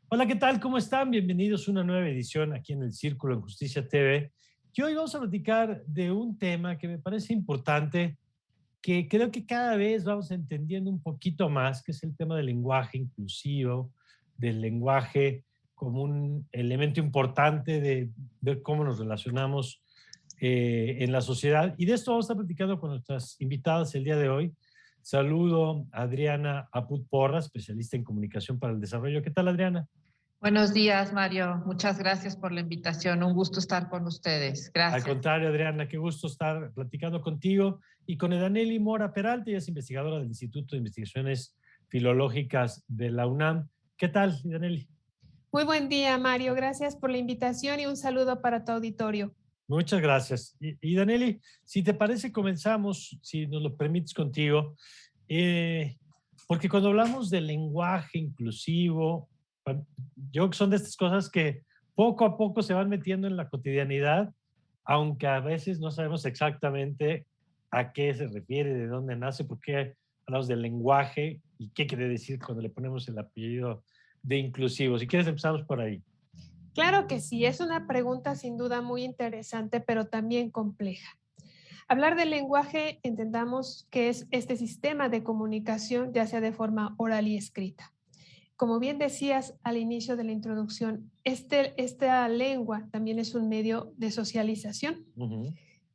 Hola, ¿qué tal? ¿Cómo están? Bienvenidos a una nueva edición aquí en el Círculo en Justicia TV. Y hoy vamos a platicar de un tema que me parece importante, que creo que cada vez vamos entendiendo un poquito más, que es el tema del lenguaje inclusivo, del lenguaje como un elemento importante de ver cómo nos relacionamos en la sociedad. Y de esto vamos a estar platicando con nuestras invitadas el día de hoy. Saludo a Adriana Aput Porras, especialista en comunicación para el desarrollo. ¿Qué tal, Adriana? Buenos días, Mario. Muchas gracias por la invitación. Un gusto estar con ustedes. Al Gracias. contrario, Adriana, qué gusto estar platicando contigo y con Edaneli Mora Peralta, ella es investigadora del Instituto de Investigaciones Filológicas de la UNAM. ¿Qué tal, Edaneli? Muy buen día, Mario. Gracias por la invitación y un saludo para tu auditorio. Muchas gracias. Y Daneli, si te parece, comenzamos, si nos lo permites contigo, porque cuando hablamos de lenguaje inclusivo, yo creo que son de estas cosas que poco a poco se van metiendo en la cotidianidad, aunque a veces no sabemos exactamente a qué se refiere, de dónde nace, por qué hablamos del lenguaje y qué quiere decir cuando le ponemos el apellido de inclusivo. Si quieres, empezamos por ahí. Claro que sí, es una pregunta sin duda muy interesante, pero también compleja. Hablar del lenguaje, entendamos que es este sistema de comunicación, ya sea de forma oral y escrita. Como bien decías al inicio de la introducción, esta lengua también es un medio de socialización.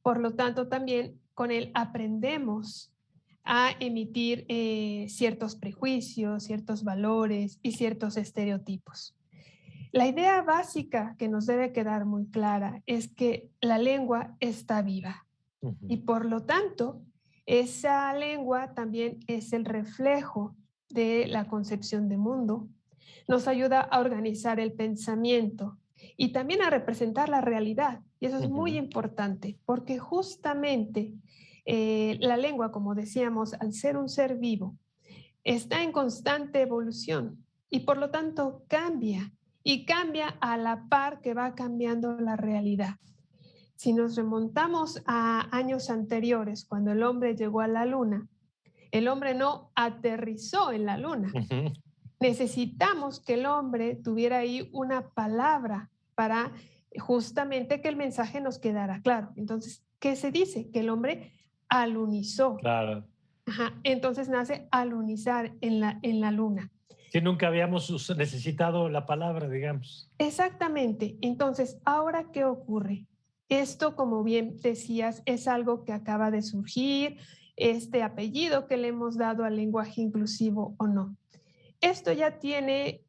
Por lo tanto, también con él aprendemos a emitir ciertos prejuicios, ciertos valores y ciertos estereotipos. La idea básica que nos debe quedar muy clara es que la lengua está viva y por lo tanto esa lengua también es el reflejo de la concepción de mundo, nos ayuda a organizar el pensamiento y también a representar la realidad. Y eso es muy importante porque justamente la lengua, como decíamos, al ser un ser vivo, está en constante evolución y por lo tanto cambia y cambia a la par que va cambiando la realidad. Si nos remontamos a años anteriores, cuando el hombre llegó a la luna, el hombre no aterrizó en la luna. Necesitamos que el hombre tuviera ahí una palabra para justamente que el mensaje nos quedara claro. Entonces, ¿qué se dice? Que el hombre alunizó. Claro. Ajá, entonces nace alunizar en la luna. Que nunca habíamos necesitado la palabra, digamos. Exactamente. Entonces, ¿ahora qué ocurre? Esto, como bien decías, es algo que acaba de surgir, este apellido que le hemos dado al lenguaje inclusivo o no. Esto ya tiene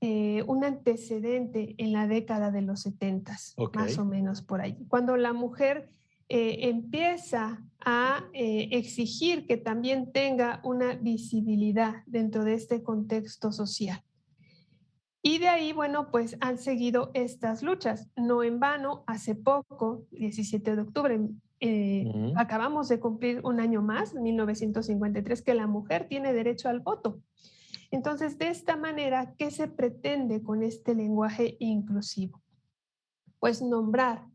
un antecedente en la década de los 70, más o menos por ahí, cuando la mujer empieza a exigir que también tenga una visibilidad dentro de este contexto social. Y de ahí, bueno, pues han seguido estas luchas. No en vano, hace poco, 17 de octubre, acabamos de cumplir un año más, 1953, que la mujer tiene derecho al voto. Entonces, de esta manera, ¿qué se pretende con este lenguaje inclusivo? Pues nombrar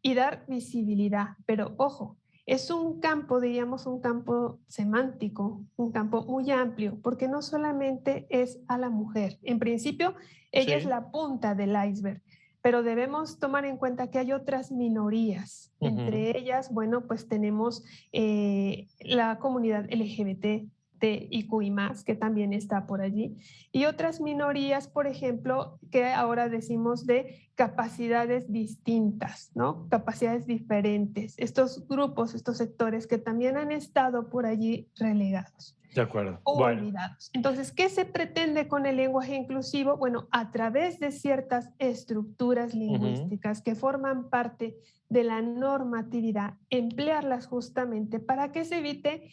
y dar visibilidad, pero ojo, es un campo, diríamos, un campo semántico, un campo muy amplio, porque no solamente es a la mujer. En principio, ella es la punta del iceberg, pero debemos tomar en cuenta que hay otras minorías. Entre ellas, bueno, pues tenemos la comunidad LGBT, IQI+, que también está por allí, y otras minorías, por ejemplo, que ahora decimos de capacidades distintas, ¿no? Capacidades diferentes. Estos grupos, estos sectores que también han estado por allí relegados. De acuerdo. O olvidados. Entonces, ¿qué se pretende con el lenguaje inclusivo? Bueno, a través de ciertas estructuras lingüísticas que forman parte de la normatividad, emplearlas justamente para que se evite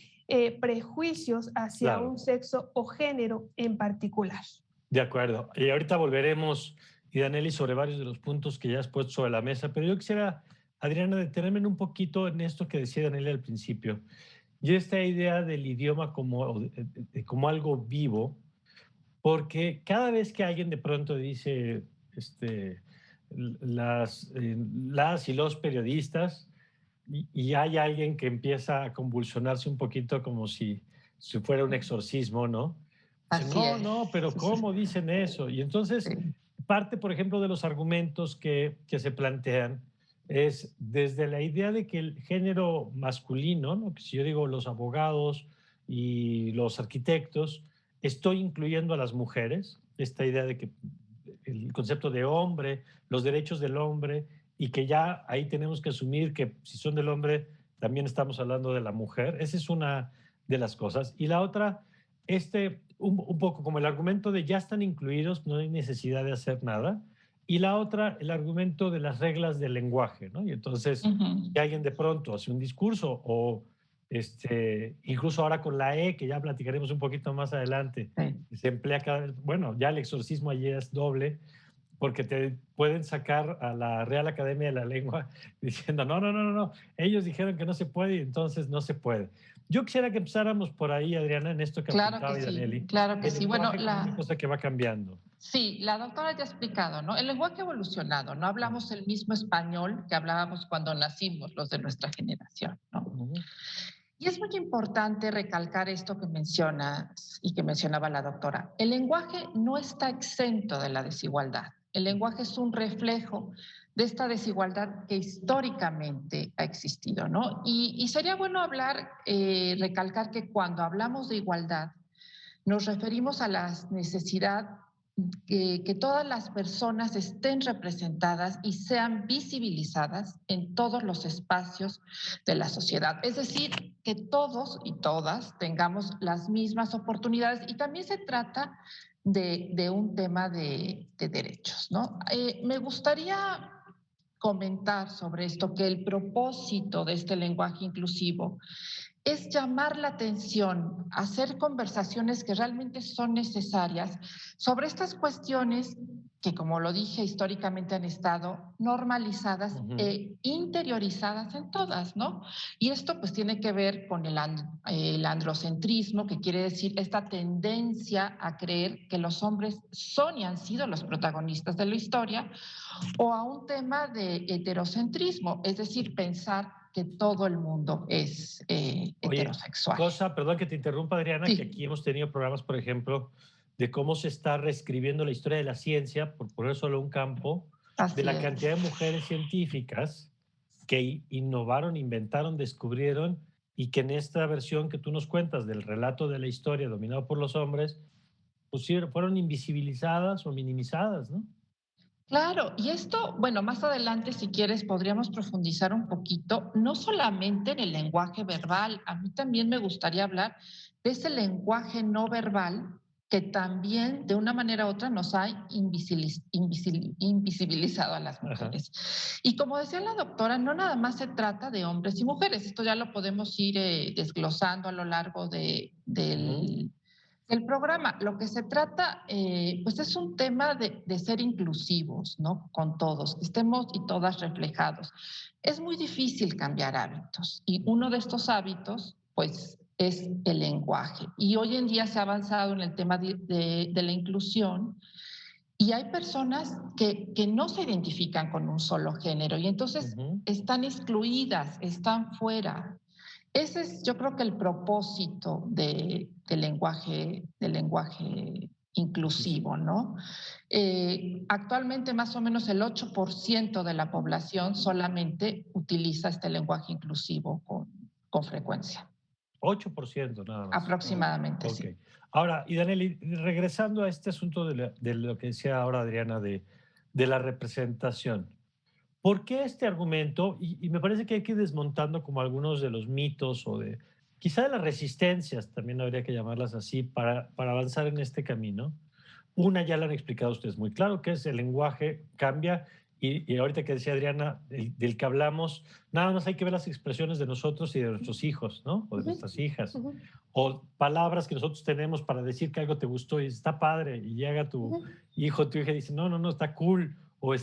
prejuicios hacia un sexo o género en particular. De acuerdo. Y ahorita volveremos, Idaneli, sobre varios de los puntos que ya has puesto sobre la mesa, pero yo quisiera, Adriana, detenerme un poquito en esto que decía Idaneli al principio. Y esta idea del idioma como algo vivo, porque cada vez que alguien de pronto dice las y los periodistas, y hay alguien que empieza a convulsionarse un poquito como si fuera un exorcismo, ¿no? Así No, es. no, pero ¿cómo dicen eso? Y entonces parte, por ejemplo, de los argumentos que se plantean es desde la idea de que el género masculino, ¿no? Que si yo digo los abogados y los arquitectos, estoy incluyendo a las mujeres, esta idea de que el concepto de hombre, los derechos del hombre, y que ya ahí tenemos que asumir que si son del hombre, también estamos hablando de la mujer. Esa es una de las cosas. Y la otra, un poco como el argumento de ya están incluidos, no hay necesidad de hacer nada. Y la otra, el argumento de las reglas del lenguaje, ¿no? Y entonces, que alguien de pronto hace un discurso o incluso ahora con la E, que ya platicaremos un poquito más adelante, se emplea cada vez, bueno, ya el exorcismo allí es doble, porque te pueden sacar a la Real Academia de la Lengua diciendo, no, ellos dijeron que no se puede y entonces no se puede. Yo quisiera que empezáramos por ahí, Adriana, en esto que apuntaba Idaneli. Claro que sí. Bueno, una cosa que va cambiando. Sí, la doctora ya ha explicado, ¿no? El lenguaje ha evolucionado, no hablamos el mismo español que hablábamos cuando nacimos los de nuestra generación, ¿no? Y es muy importante recalcar esto que mencionas y que mencionaba la doctora. El lenguaje no está exento de la desigualdad. El lenguaje es un reflejo de esta desigualdad que históricamente ha existido, ¿no? Y sería bueno hablar, recalcar que cuando hablamos de igualdad, nos referimos a la necesidad que todas las personas estén representadas y sean visibilizadas en todos los espacios de la sociedad. Es decir, que todos y todas tengamos las mismas oportunidades y también se trata de un tema de derechos, ¿no? Me gustaría comentar sobre esto, que el propósito de este lenguaje inclusivo es llamar la atención, hacer conversaciones que realmente son necesarias sobre estas cuestiones que, como lo dije, históricamente han estado normalizadas e interiorizadas en todas, ¿no? Y esto pues tiene que ver con el androcentrismo, que quiere decir esta tendencia a creer que los hombres son y han sido los protagonistas de la historia, o a un tema de heterocentrismo, es decir, pensar que todo el mundo es heterosexual. Perdón que te interrumpa, Adriana, que aquí hemos tenido programas, por ejemplo, de cómo se está reescribiendo la historia de la ciencia, por poner solo un campo, de la cantidad de mujeres científicas que innovaron, inventaron, descubrieron, y que en esta versión que tú nos cuentas del relato de la historia dominado por los hombres, pues fueron invisibilizadas o minimizadas, ¿no? Claro, y esto, bueno, más adelante, si quieres, podríamos profundizar un poquito, no solamente en el lenguaje verbal, a mí también me gustaría hablar de ese lenguaje no verbal que también, de una manera u otra, nos ha invisibilizado a las mujeres. Y como decía la doctora, no nada más se trata de hombres y mujeres, esto ya lo podemos ir desglosando a lo largo del programa. Lo que se trata, pues es un tema de ser inclusivos, ¿no? Con todos, que estemos y todas reflejados. Es muy difícil cambiar hábitos y uno de estos hábitos, pues, es el lenguaje. Y hoy en día se ha avanzado en el tema de la inclusión y hay personas que no se identifican con un solo género y entonces están excluidas, están fuera. Ese es, yo creo que el propósito del lenguaje inclusivo, ¿no? Actualmente más o menos el 8% de la población solamente utiliza este lenguaje inclusivo con frecuencia. 8% nada más. Aproximadamente, sí. Ahora, Idaneli, regresando a este asunto de lo que decía ahora Adriana de la representación. ¿Por qué este argumento? Y me parece que hay que ir desmontando como algunos de los mitos o quizá de las resistencias, también habría que llamarlas así, para avanzar en este camino. Una ya la han explicado ustedes muy claro, que es el lenguaje cambia y ahorita que decía Adriana, del que hablamos, nada más hay que ver las expresiones de nosotros y de nuestros hijos, ¿no? O de nuestras hijas. O palabras que nosotros tenemos para decir que algo te gustó y está padre y llega tu hijo, tu hija y dice, no, está cool. O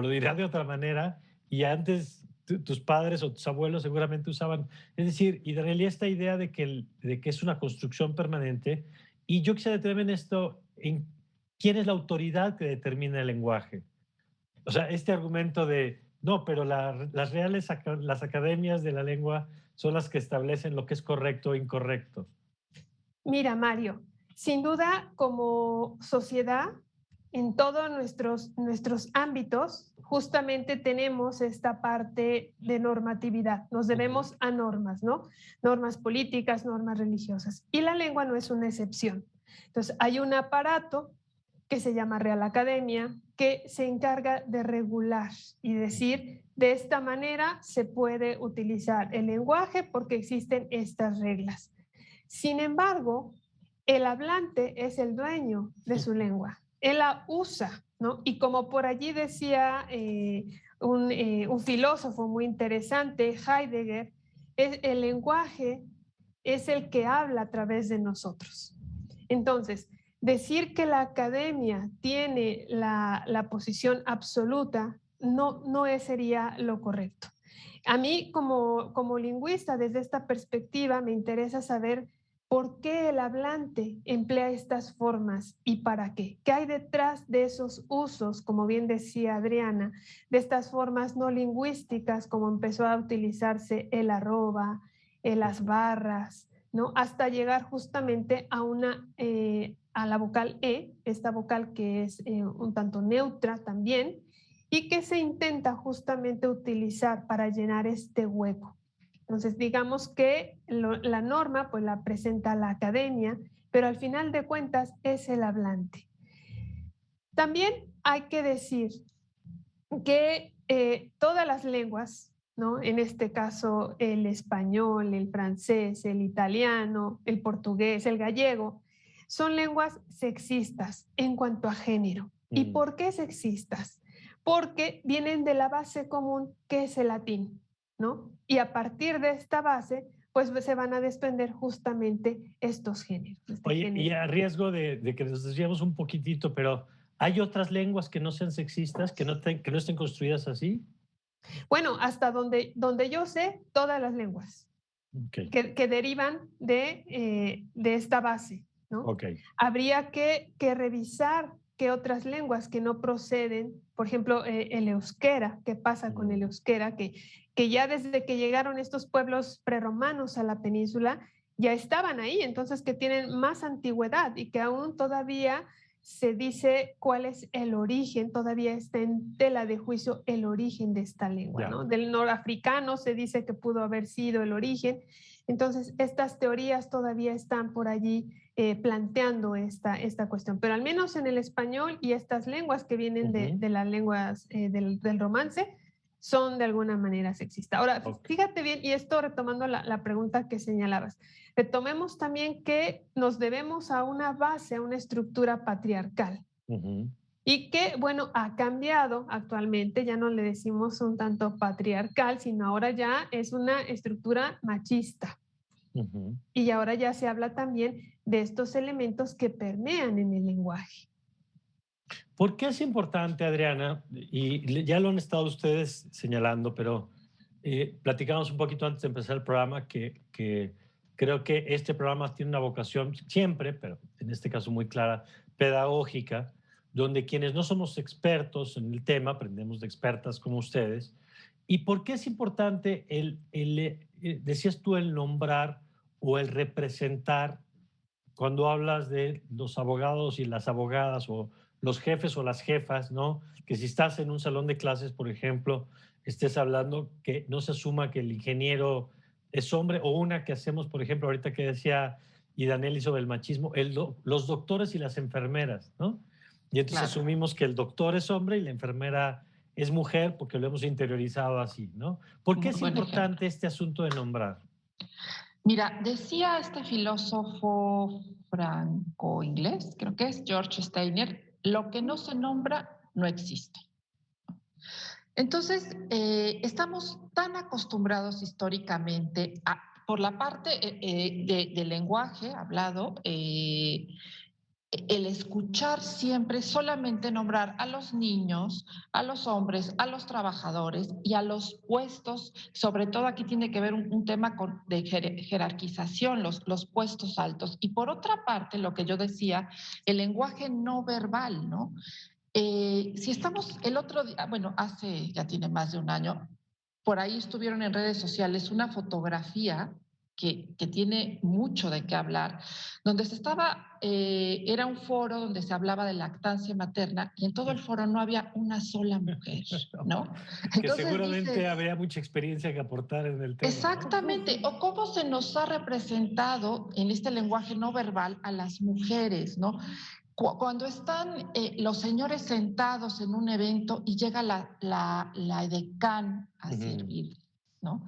lo dirá de otra manera, y antes tus padres o tus abuelos seguramente usaban. Es decir, y en realidad esta idea de que es una construcción permanente, y yo quisiera detenerme en esto, en quién es la autoridad que determina el lenguaje. O sea, este argumento de, no, pero las academias de la lengua son las que establecen lo que es correcto o incorrecto. Mira, Mario, sin duda como sociedad en todos nuestros ámbitos, justamente tenemos esta parte de normatividad. Nos debemos a normas, ¿no? Normas políticas, normas religiosas. Y la lengua no es una excepción. Entonces, hay un aparato que se llama Real Academia, que se encarga de regular y decir, de esta manera se puede utilizar el lenguaje porque existen estas reglas. Sin embargo, el hablante es el dueño de su lengua. Él la usa, ¿no? Y como por allí decía un filósofo muy interesante, Heidegger, el lenguaje es el que habla a través de nosotros. Entonces, decir que la academia tiene la posición absoluta no sería lo correcto. A mí, como lingüista, desde esta perspectiva, me interesa saber por qué el hablante emplea estas formas y para qué. ¿Qué hay detrás de esos usos, como bien decía Adriana, de estas formas no lingüísticas, como empezó a utilizarse el arroba, las barras, ¿no? Hasta llegar justamente a la vocal E, esta vocal que es un tanto neutra también, y que se intenta justamente utilizar para llenar este hueco. Entonces, digamos que la norma pues la presenta la academia, pero al final de cuentas es el hablante. También hay que decir que todas las lenguas, ¿no? En este caso el español, el francés, el italiano, el portugués, el gallego, son lenguas sexistas en cuanto a género. ¿Y por qué sexistas? Porque vienen de la base común que es el latín, ¿no? Y a partir de esta base, pues se van a desprender justamente estos géneros. Oye, y a riesgo de que nos desviemos un poquitito, pero ¿hay otras lenguas que no sean sexistas, que no estén construidas así? Bueno, hasta donde yo sé, todas las lenguas que derivan de esta base, ¿no? Habría que revisar qué otras lenguas que no proceden, por ejemplo, el euskera, ¿qué pasa con el euskera? Que ya desde que llegaron estos pueblos preromanos a la península, ya estaban ahí, entonces que tienen más antigüedad y que aún todavía se dice cuál es el origen, todavía está en tela de juicio el origen de esta lengua, ¿no? Del norafricano se dice que pudo haber sido el origen. Entonces, estas teorías todavía están por allí planteando esta cuestión, pero al menos en el español y estas lenguas que vienen de las lenguas del romance son de alguna manera sexistas. Ahora, fíjate bien, y esto retomando la pregunta que señalabas, retomemos también que nos debemos a una base, a una estructura patriarcal. Y que, bueno, ha cambiado actualmente, ya no le decimos un tanto patriarcal, sino ahora ya es una estructura machista. Y ahora ya se habla también de estos elementos que permean en el lenguaje. ¿Por qué es importante, Adriana? Y ya lo han estado ustedes señalando, pero platicamos un poquito antes de empezar el programa que creo que este programa tiene una vocación siempre, pero en este caso muy clara, pedagógica, donde quienes no somos expertos en el tema, aprendemos de expertas como ustedes. ¿Y por qué es importante decías tú, el nombrar o el representar cuando hablas de los abogados y las abogadas o los jefes o las jefas, ¿no? Que si estás en un salón de clases, por ejemplo, estés hablando que no se asuma que el ingeniero es hombre, o una que hacemos, por ejemplo, ahorita que decía y Daniel sobre el machismo, los doctores y las enfermeras, ¿no? Y entonces asumimos que el doctor es hombre y la enfermera es mujer porque lo hemos interiorizado así, ¿no? ¿Por qué es importante este asunto de nombrar? Mira, decía este filósofo franco-inglés, creo que es George Steiner, lo que no se nombra no existe. Entonces, estamos tan acostumbrados históricamente por la parte del lenguaje hablado, el escuchar siempre solamente nombrar a los niños, a los hombres, a los trabajadores y a los puestos, sobre todo aquí tiene que ver un tema de jerarquización, los puestos altos. Y por otra parte, lo que yo decía, el lenguaje no verbal, ¿no? Si estamos el otro día, bueno, ya tiene más de un año, por ahí estuvieron en redes sociales una fotografía que tiene mucho de qué hablar, donde era un foro donde se hablaba de lactancia materna y en todo el foro no había una sola mujer, ¿no? Que Entonces seguramente dices, habría mucha experiencia que aportar en el tema, ¿no? exactamente, o cómo se nos ha representado en este lenguaje no verbal a las mujeres, ¿no? Cuando están los señores sentados en un evento y llega la edecán a servir, ¿no?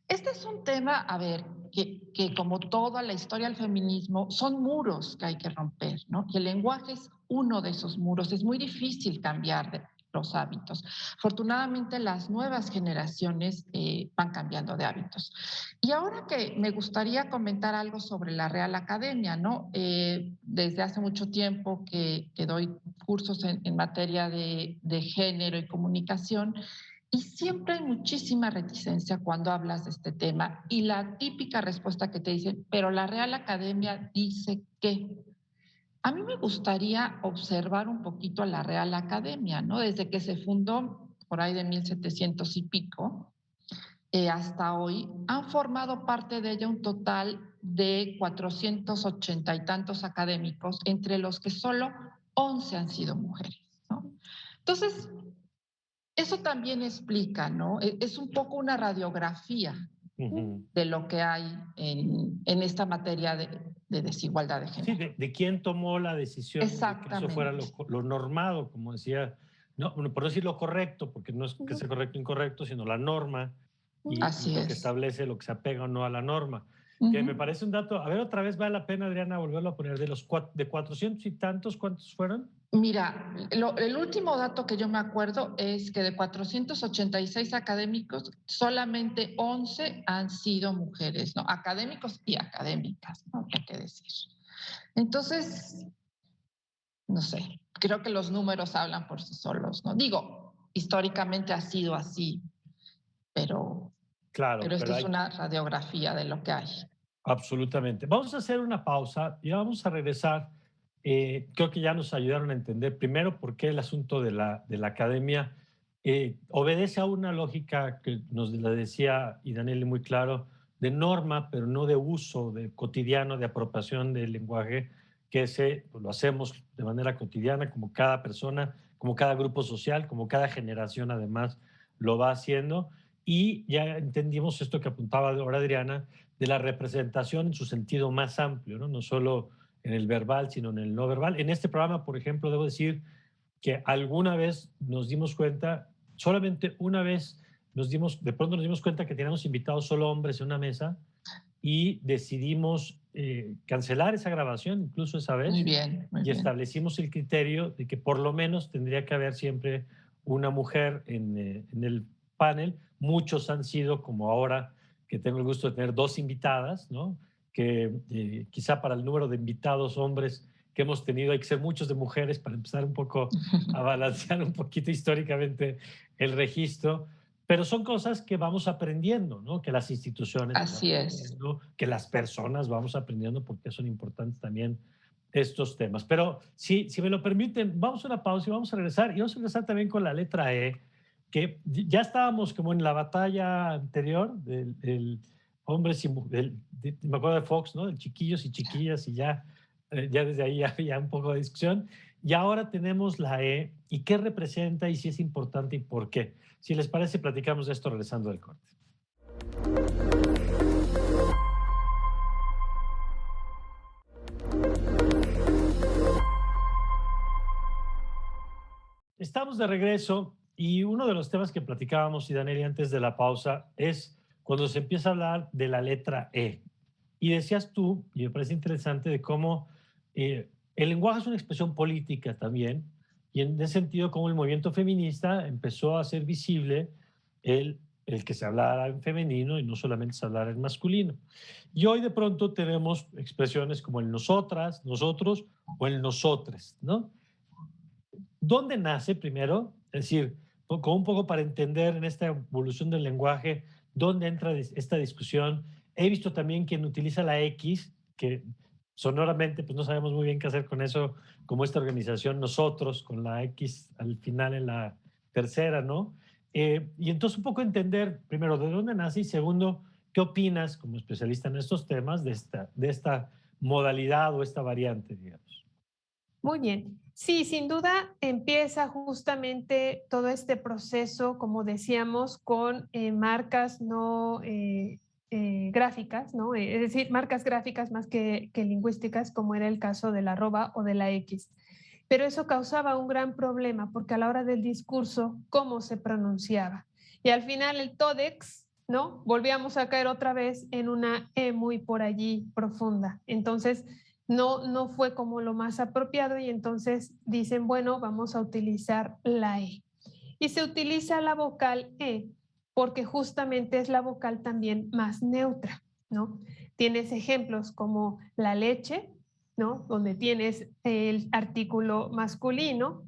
Este es un tema, a ver, que como toda la historia del feminismo, son muros que hay que romper, ¿no? Y el lenguaje es uno de esos muros. Es muy difícil cambiar los hábitos. Afortunadamente, las nuevas generaciones van cambiando de hábitos. Y ahora que me gustaría comentar algo sobre la Real Academia, ¿no? Desde hace mucho tiempo que doy cursos en materia de género y comunicación, y siempre hay muchísima reticencia cuando hablas de este tema y la típica respuesta que te dicen, pero la Real Academia dice que. A mí me gustaría observar un poquito a la Real Academia, ¿no? Desde que se fundó por ahí de 1700 y pico hasta hoy, han formado parte de ella un total de 480 y tantos académicos, entre los que solo 11 han sido mujeres, ¿no? Entonces, eso también explica, ¿no? Es un poco una radiografía de lo que hay en esta materia de desigualdad de género. Sí, de quién tomó la decisión de que eso fuera lo normado, como decía, no, por no decir lo correcto, porque no es que sea correcto o incorrecto, sino la norma y lo que establece, lo que se apega o no a la norma. Que me parece un dato, a ver, otra vez vale la pena, Adriana, volverlo a poner, de 400 y tantos, ¿cuántos fueron? Mira, el último dato que yo me acuerdo es que de 486 académicos, solamente 11 han sido mujeres, ¿no? Académicos y académicas, ¿no? Hay que decir. Entonces, no sé, creo que los números hablan por sí solos, ¿no? Digo, históricamente ha sido así, pero, claro, pero esto es una radiografía de lo que hay. Absolutamente. Vamos a hacer una pausa y vamos a regresar. Creo que ya nos ayudaron a entender primero por qué el asunto de la academia obedece a una lógica que nos la decía y Daniel muy claro, de norma, pero no de uso de cotidiano, de apropiación del lenguaje, que pues lo hacemos de manera cotidiana, como cada persona, como cada grupo social, como cada generación además lo va haciendo. Y ya entendimos esto que apuntaba ahora Adriana, de la representación en su sentido más amplio, ¿no? No solo en el verbal, sino en el no verbal. En este programa, por ejemplo, debo decir que alguna vez nos dimos cuenta, solamente una vez de pronto nos dimos cuenta que teníamos invitados solo hombres en una mesa y decidimos cancelar esa grabación, incluso esa vez. Muy bien. Establecimos el criterio de que por lo menos tendría que haber siempre una mujer en el panel. Muchos han sido, como ahora que tengo el gusto de tener dos invitadas, ¿no? Que quizá para el número de invitados hombres que hemos tenido hay que ser muchos de mujeres para empezar un poco a balancear un poquito históricamente el registro, pero son cosas que vamos aprendiendo, ¿no? Que las instituciones Así es. que las personas vamos aprendiendo porque son importantes también estos temas. Pero si me lo permiten, vamos a una pausa y vamos a regresar. Y vamos a regresar también con la letra E, que ya estábamos como en la batalla anterior del hombres y mujeres, me acuerdo de Fox, ¿no? De chiquillos y chiquillas y ya desde ahí había un poco de discusión. Y ahora tenemos la E y qué representa y si es importante y por qué. Si les parece, platicamos de esto regresando del corte. Estamos de regreso y uno de los temas que platicábamos, y Daniel, antes de la pausa, es cuando se empieza a hablar de la letra E. Y decías tú, y me parece interesante, de cómo el lenguaje es una expresión política también, y en ese sentido, cómo el movimiento feminista empezó a hacer visible el que se hablara en femenino y no solamente se hablara en masculino. Y hoy de pronto tenemos expresiones como el nosotras, nosotros o el nosotres, ¿no? ¿Dónde nace primero? Es decir, como un poco para entender en esta evolución del lenguaje, ¿dónde entra esta discusión? He visto también quien utiliza la X, que sonoramente pues no sabemos muy bien qué hacer con eso, como esta organización nosotros, con la X al final en la tercera, ¿no? Y entonces un poco entender, primero, de dónde nace y segundo, ¿Qué opinas como especialista en estos temas de esta modalidad o esta variante, digamos? Muy bien. Sí, sin duda empieza justamente todo este proceso, como decíamos, con marcas no gráficas, ¿no? Es decir, marcas gráficas más que lingüísticas, como era el caso de la arroba o de la X. Pero eso causaba un gran problema porque a la hora del discurso, ¿cómo se pronunciaba? Y al final el TODEX, ¿no? Volvíamos a caer otra vez en una E muy por allí profunda. Entonces, no fue como lo más apropiado y entonces dicen, bueno, vamos a utilizar la E. Y se utiliza la vocal E porque justamente es la vocal también más neutra, ¿no? Tienes ejemplos como la leche, ¿no? Donde tienes el artículo masculino,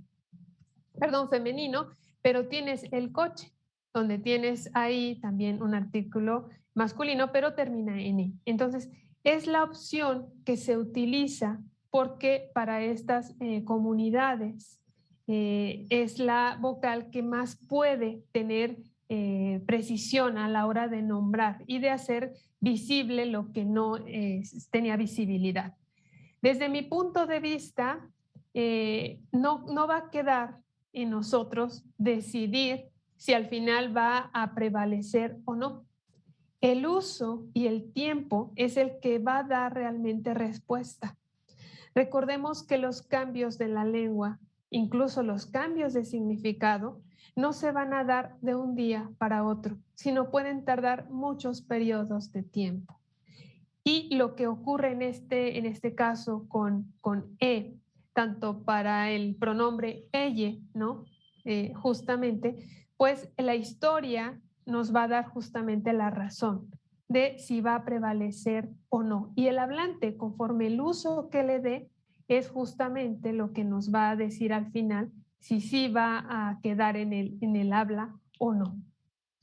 perdón, femenino, pero tienes el coche, donde tienes ahí también un artículo masculino, pero termina en E. Entonces, es la opción que se utiliza porque para estas comunidades es la vocal que más puede tener precisión a la hora de nombrar y de hacer visible lo que no tenía visibilidad. Desde mi punto de vista, no va a quedar en nosotros decidir si al final va a prevalecer o no. El uso y el tiempo es el que va a dar realmente respuesta. Recordemos que los cambios de la lengua, incluso los cambios de significado, no se van a dar de un día para otro, sino pueden tardar muchos periodos de tiempo. Y lo que ocurre en este caso con E, tanto para el pronombre ella, ¿no? Justamente, pues la historia nos va a dar justamente la razón de si va a prevalecer o no. Y el hablante, conforme el uso que le dé, es justamente lo que nos va a decir al final si sí va a quedar en el habla o no.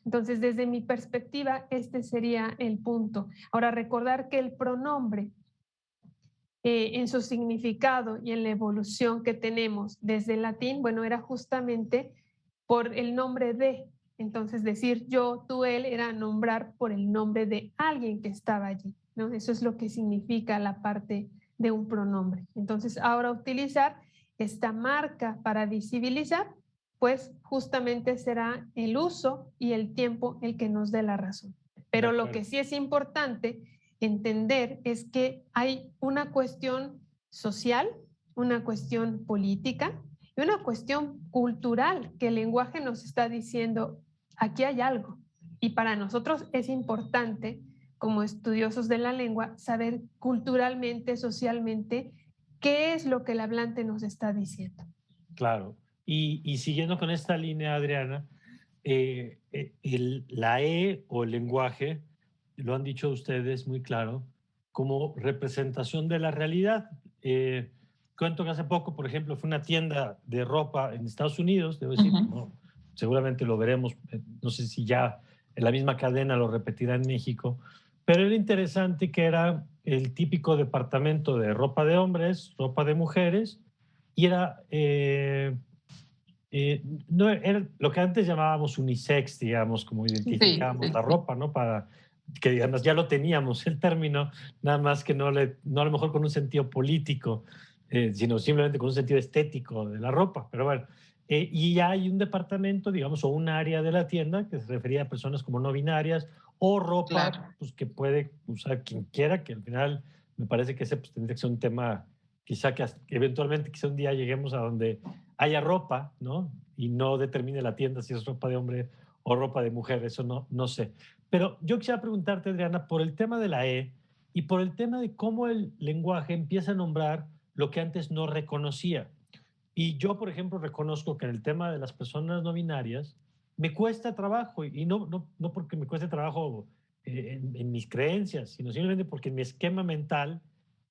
Entonces, desde mi perspectiva, este sería el punto. Ahora, recordar que el pronombre en su significado y en la evolución que tenemos desde el latín, bueno, era justamente por el nombre de. Entonces, decir yo, tú, él era nombrar por el nombre de alguien que estaba allí, ¿no? Eso es lo que significa la parte de un pronombre. Entonces, ahora utilizar esta marca para visibilizar, pues justamente será el uso y el tiempo el que nos dé la razón. Pero lo que sí es importante entender es que hay una cuestión social, una cuestión política y una cuestión cultural que el lenguaje nos está diciendo, aquí hay algo. Y para nosotros es importante, como estudiosos de la lengua, saber culturalmente, socialmente, qué es lo que el hablante nos está diciendo. Claro. Y siguiendo con esta línea, Adriana, la E o el lenguaje, lo han dicho ustedes muy claro, como representación de la realidad. Cuento que hace poco, por ejemplo, fue una tienda de ropa en Estados Unidos, debo decir, no, seguramente lo veremos, no sé si ya en la misma cadena lo repetirá en México, pero era interesante que era el típico departamento de ropa de hombres, ropa de mujeres, y era no, era lo que antes llamábamos unisex, digamos, como identificábamos la ropa, ¿no? Para que digamos, ya lo teníamos el término, nada más que no a lo mejor con un sentido político, sino simplemente con un sentido estético de la ropa. Pero bueno, y ya hay un departamento, digamos, o un área de la tienda que se refería a personas como no binarias o ropa pues, que puede usar quien quiera, que al final me parece que ese pues, tendría que ser un tema, quizá que eventualmente quizá un día lleguemos a donde haya ropa, ¿no? Y no determine la tienda si es ropa de hombre o ropa de mujer, eso no sé. Pero yo quisiera preguntarte, Adriana, por el tema de la E y por el tema de cómo el lenguaje empieza a nombrar lo que antes no reconocía. Y yo, por ejemplo, reconozco que en el tema de las personas no binarias me cuesta trabajo, y no porque me cueste trabajo en mis creencias, sino simplemente porque en mi esquema mental,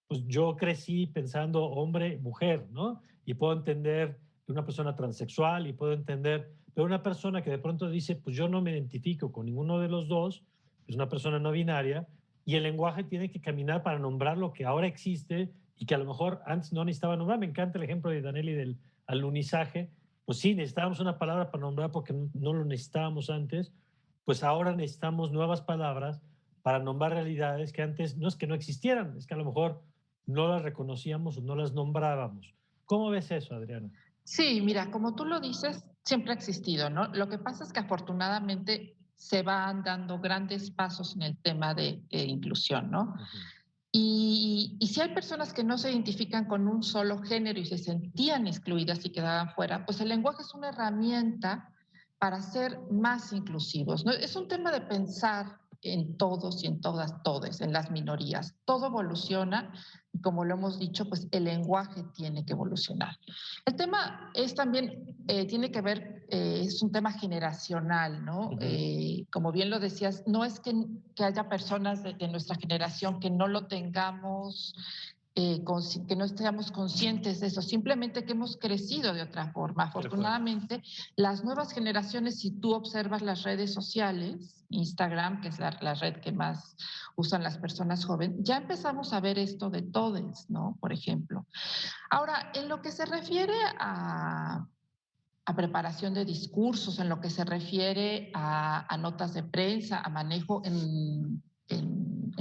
pues yo crecí pensando hombre, mujer, ¿no? Y puedo entender de una persona transexual y puedo entender, pero una persona que de pronto dice, pues yo no me identifico con ninguno de los dos, es una persona no binaria, y el lenguaje tiene que caminar para nombrar lo que ahora existe y que a lo mejor antes no necesitaba nombrar. Me encanta el ejemplo de Danelli del alunizaje. Pues sí, necesitábamos una palabra para nombrar porque no lo necesitábamos antes, pues ahora necesitamos nuevas palabras para nombrar realidades que antes no es que no existieran, es que a lo mejor no las reconocíamos o no las nombrábamos. ¿Cómo ves eso, Adriana? Sí, mira, como tú lo dices, siempre ha existido, ¿no? Lo que pasa es que afortunadamente se van dando grandes pasos en el tema de inclusión, ¿no? Y si hay personas que no se identifican con un solo género y se sentían excluidas y quedaban fuera, pues el lenguaje es una herramienta para ser más inclusivos, ¿no? Es un tema de pensar en todos y en todas, todes, en las minorías. Todo evoluciona y como lo hemos dicho, pues el lenguaje tiene que evolucionar. El tema es también, tiene que ver, es un tema generacional, ¿no? Como bien lo decías, no es que haya personas de nuestra generación que no lo tengamos, que no estemos conscientes de eso, simplemente que hemos crecido de otra forma. Afortunadamente, las nuevas generaciones, si tú observas las redes sociales, Instagram, que es la red que más usan las personas jóvenes, ya empezamos a ver esto de todes, ¿no? Por ejemplo. Ahora, en lo que se refiere a preparación de discursos, en lo que se refiere a notas de prensa, a manejo en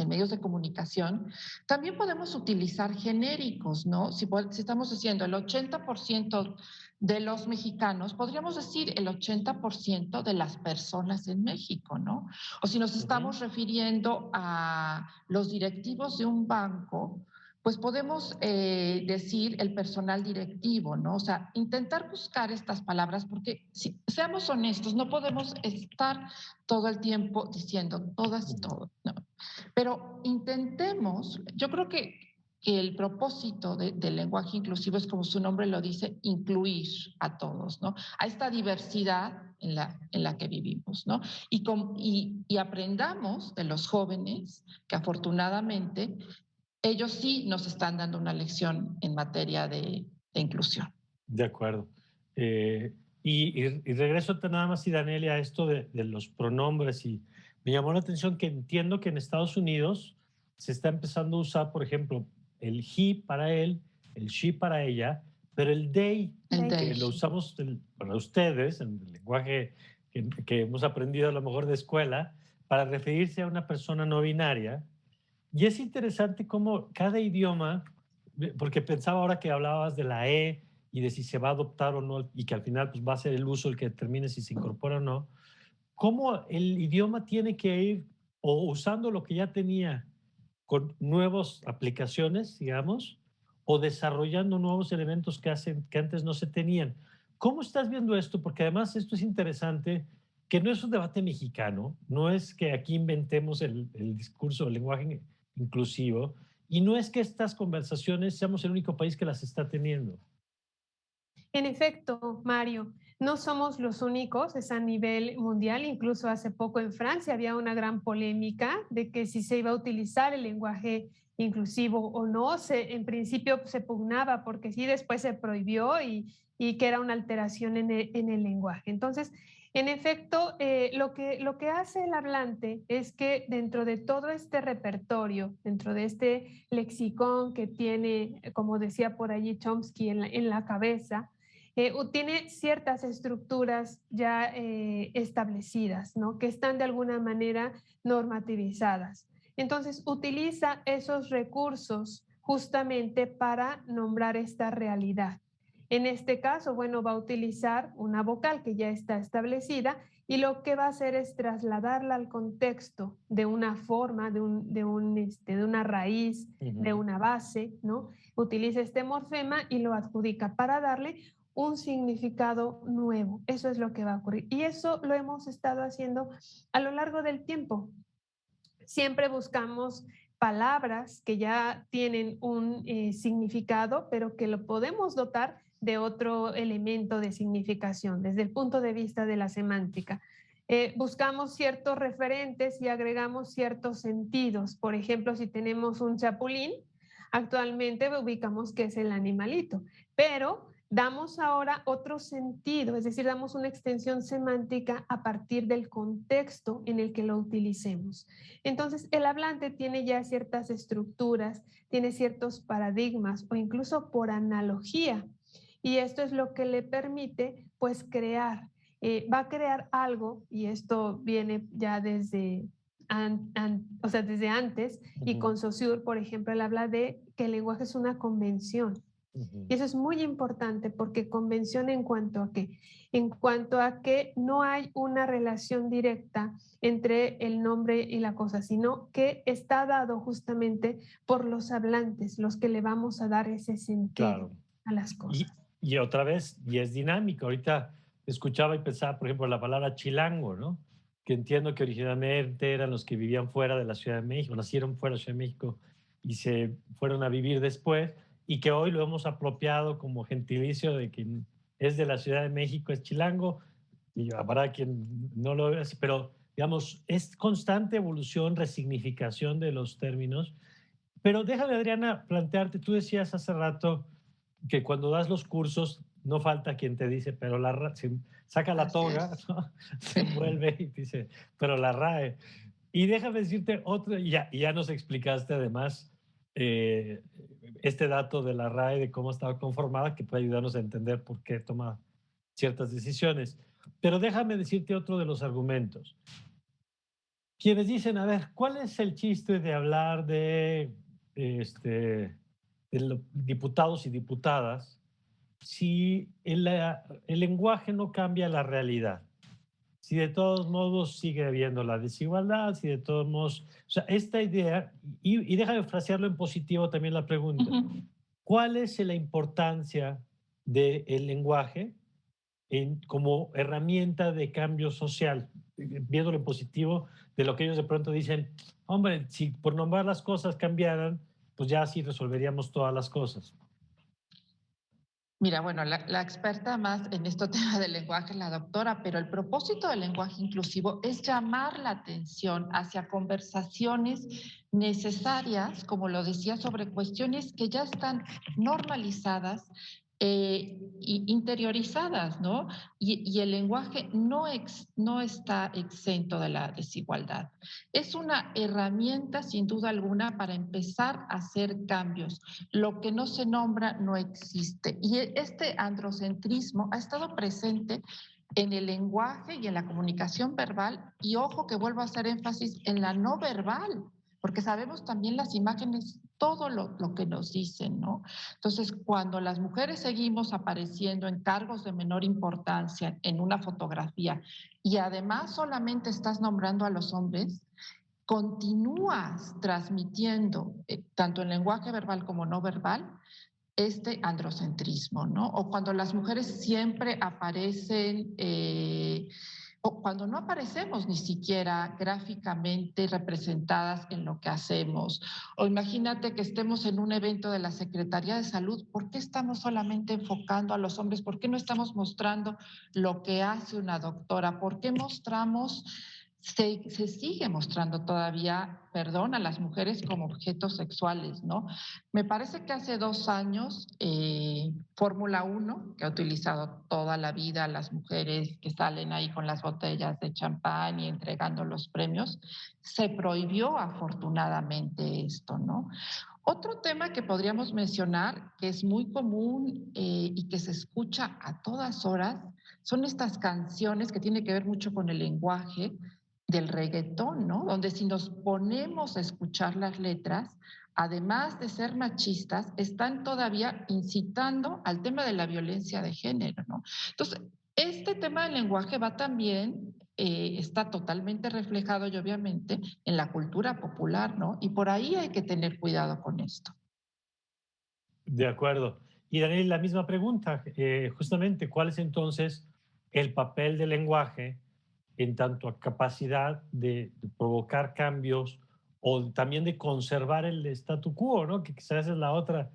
medios de comunicación, también podemos utilizar genéricos, ¿no? Si estamos diciendo el 80% de los mexicanos, podríamos decir el 80% de las personas en México, ¿no? O si nos estamos refiriendo a los directivos de un banco, pues podemos decir el personal directivo, ¿no? O sea, intentar buscar estas palabras, porque si seamos honestos, no podemos estar todo el tiempo diciendo todas y todos, ¿no? Pero intentemos, yo creo que el propósito del lenguaje inclusivo es, como su nombre lo dice, incluir a todos, ¿no? A esta diversidad en la que vivimos, ¿no? Y aprendamos de los jóvenes que afortunadamente ellos sí nos están dando una lección en materia de inclusión. De acuerdo. Y regreso nada más, y Danelia, a esto de los pronombres, y me llamó la atención que entiendo que en Estados Unidos se está empezando a usar, por ejemplo, el he para él, el she para ella, pero el they, que lo usamos para ustedes, en el lenguaje que hemos aprendido a lo mejor de escuela, para referirse a una persona no binaria. Y es interesante cómo cada idioma, porque pensaba ahora que hablabas de la E y de si se va a adoptar o no, y que al final pues, va a ser el uso el que determine si se incorpora o no, cómo el idioma tiene que ir o usando lo que ya tenía con nuevas aplicaciones, digamos, o desarrollando nuevos elementos que antes no se tenían. ¿Cómo estás viendo esto? Porque además esto es interesante, que no es un debate mexicano, no es que aquí inventemos el discurso, el lenguaje inclusivo, y no es que estas conversaciones seamos el único país que las está teniendo. En efecto, Mario, no somos los únicos, es a nivel mundial. Incluso hace poco en Francia había una gran polémica de que si se iba a utilizar el lenguaje inclusivo o no. En principio se pugnaba porque sí, después se prohibió y que era una alteración en el lenguaje. Entonces, en efecto, lo que hace el hablante es que dentro de todo este repertorio, dentro de este lexicón que tiene, como decía por allí Chomsky, en la cabeza, tiene ciertas estructuras ya establecidas, ¿no? Que están de alguna manera normativizadas. Entonces, utiliza esos recursos justamente para nombrar esta realidad. En este caso, bueno, va a utilizar una vocal que ya está establecida y lo que va a hacer es trasladarla al contexto de una forma, de una raíz, de una base, ¿no? Utiliza este morfema y lo adjudica para darle un significado nuevo. Eso es lo que va a ocurrir. Y eso lo hemos estado haciendo a lo largo del tiempo. Siempre buscamos palabras que ya tienen un significado, pero que lo podemos dotar de otro elemento de significación desde el punto de vista de la semántica. Buscamos ciertos referentes y agregamos ciertos sentidos. Por ejemplo, si tenemos un chapulín, actualmente ubicamos que es el animalito, pero damos ahora otro sentido, es decir, damos una extensión semántica a partir del contexto en el que lo utilicemos. Entonces, el hablante tiene ya ciertas estructuras, tiene ciertos paradigmas o incluso por analogía. Y esto es lo que le permite, pues, crear. Va a crear algo, y esto viene ya desde o sea, desde antes, y con Saussure, por ejemplo, él habla de que el lenguaje es una convención. Y eso es muy importante porque convención en cuanto a qué? En cuanto a que no hay una relación directa entre el nombre y la cosa, sino que está dado justamente por los hablantes, los que le vamos a dar ese sentido a las cosas. Y otra vez, y es dinámico. Ahorita escuchaba y pensaba, por ejemplo, la palabra chilango, ¿no? Que entiendo que originalmente eran los que vivían fuera de la Ciudad de México, nacieron fuera de la Ciudad de México y se fueron a vivir después, y que hoy lo hemos apropiado como gentilicio de quien es de la Ciudad de México, es chilango, y habrá quien no lo ve así, pero digamos, es constante evolución, resignificación de los términos. Pero déjame, Adriana, plantearte, tú decías hace rato que cuando das los cursos no falta quien te dice, pero saca la toga, ¿no? Se envuelve y dice, pero la RAE. Y déjame decirte otro, y ya nos explicaste además este dato de la RAE, de cómo estaba conformada, que puede ayudarnos a entender por qué toma ciertas decisiones. Pero déjame decirte otro de los argumentos. Quienes dicen, a ver, ¿cuál es el chiste de hablar de diputados y diputadas si el lenguaje no cambia la realidad? Si de todos modos sigue habiendo la desigualdad, si de todos modos... O sea, esta idea, y déjame frasearlo en positivo también la pregunta, ¿cuál es la importancia del lenguaje como herramienta de cambio social? Viéndolo en positivo, de lo que ellos de pronto dicen, hombre, si por nombrar las cosas cambiaran, pues ya así resolveríamos todas las cosas. Mira, bueno, la experta más en este tema del lenguaje es la doctora, pero el propósito del lenguaje inclusivo es llamar la atención hacia conversaciones necesarias, como lo decía, sobre cuestiones que ya están normalizadas y interiorizadas, ¿no? Y el lenguaje no está exento de la desigualdad. Es una herramienta, sin duda alguna, para empezar a hacer cambios. Lo que no se nombra no existe. Y este androcentrismo ha estado presente en el lenguaje y en la comunicación verbal, y ojo que vuelvo a hacer énfasis en la no verbal, porque sabemos también las imágenes, todo lo que nos dicen, ¿no? Entonces, cuando las mujeres seguimos apareciendo en cargos de menor importancia en una fotografía y además solamente estás nombrando a los hombres, continúas transmitiendo, tanto en lenguaje verbal como no verbal, este androcentrismo, ¿no? O cuando las mujeres siempre aparecen, o cuando no aparecemos ni siquiera gráficamente representadas en lo que hacemos. O imagínate que estemos en un evento de la Secretaría de Salud, ¿por qué estamos solamente enfocando a los hombres? ¿Por qué no estamos mostrando lo que hace una doctora? ¿Por qué mostramos... Se sigue mostrando todavía, perdón, a las mujeres como objetos sexuales, ¿no? Me parece que hace 2 años, Fórmula 1, que ha utilizado toda la vida a las mujeres que salen ahí con las botellas de champán y entregando los premios, se prohibió afortunadamente esto, ¿no? Otro tema que podríamos mencionar, que es muy común y que se escucha a todas horas, son estas canciones que tienen que ver mucho con el lenguaje del reggaetón, ¿no? Donde si nos ponemos a escuchar las letras, además de ser machistas, están todavía incitando al tema de la violencia de género, ¿no? Entonces, este tema del lenguaje va también, está totalmente reflejado y obviamente en la cultura popular, ¿no? Y por ahí hay que tener cuidado con esto. De acuerdo. Y Daniel, la misma pregunta, justamente, ¿cuál es entonces el papel del lenguaje en tanto a capacidad de provocar cambios o también de conservar el statu quo, ¿no? Que quizás es la otra,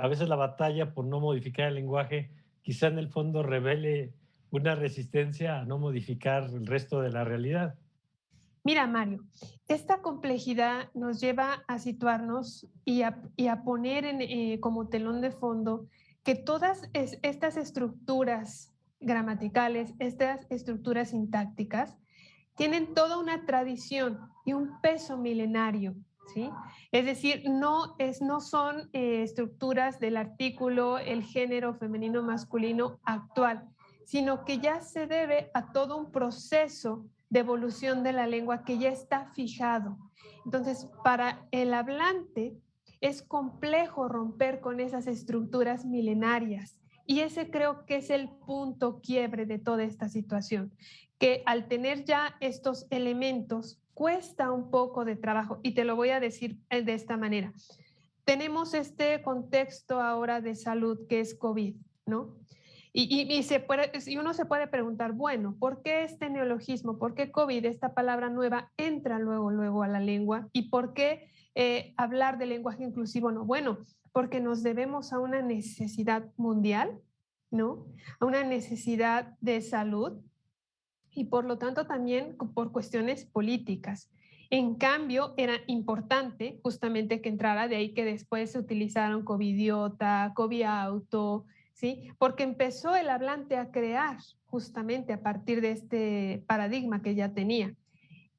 a veces la batalla por no modificar el lenguaje, quizá en el fondo revele una resistencia a no modificar el resto de la realidad. Mira, Mario, esta complejidad nos lleva a situarnos y a poner como telón de fondo que todas estas estructuras gramaticales, estas estructuras sintácticas, tienen toda una tradición y un peso milenario, ¿sí? Es decir, no son estructuras del artículo, el género femenino masculino actual, sino que ya se debe a todo un proceso de evolución de la lengua que ya está fijado. Entonces, para el hablante es complejo romper con esas estructuras milenarias. Y ese creo que es el punto quiebre de toda esta situación, que al tener ya estos elementos cuesta un poco de trabajo. Y te lo voy a decir de esta manera. Tenemos este contexto ahora de salud que es COVID, ¿no? Y uno se puede preguntar, bueno, ¿por qué este neologismo? ¿Por qué COVID, esta palabra nueva, entra luego a la lengua? ¿Y por qué hablar de lenguaje inclusivo no? Bueno, porque nos debemos a una necesidad mundial, ¿no? A una necesidad de salud y por lo tanto también por cuestiones políticas. En cambio, era importante justamente que entrara, de ahí que después se utilizaron covidiota, coviauto, ¿sí? Porque empezó el hablante a crear justamente a partir de este paradigma que ya tenía.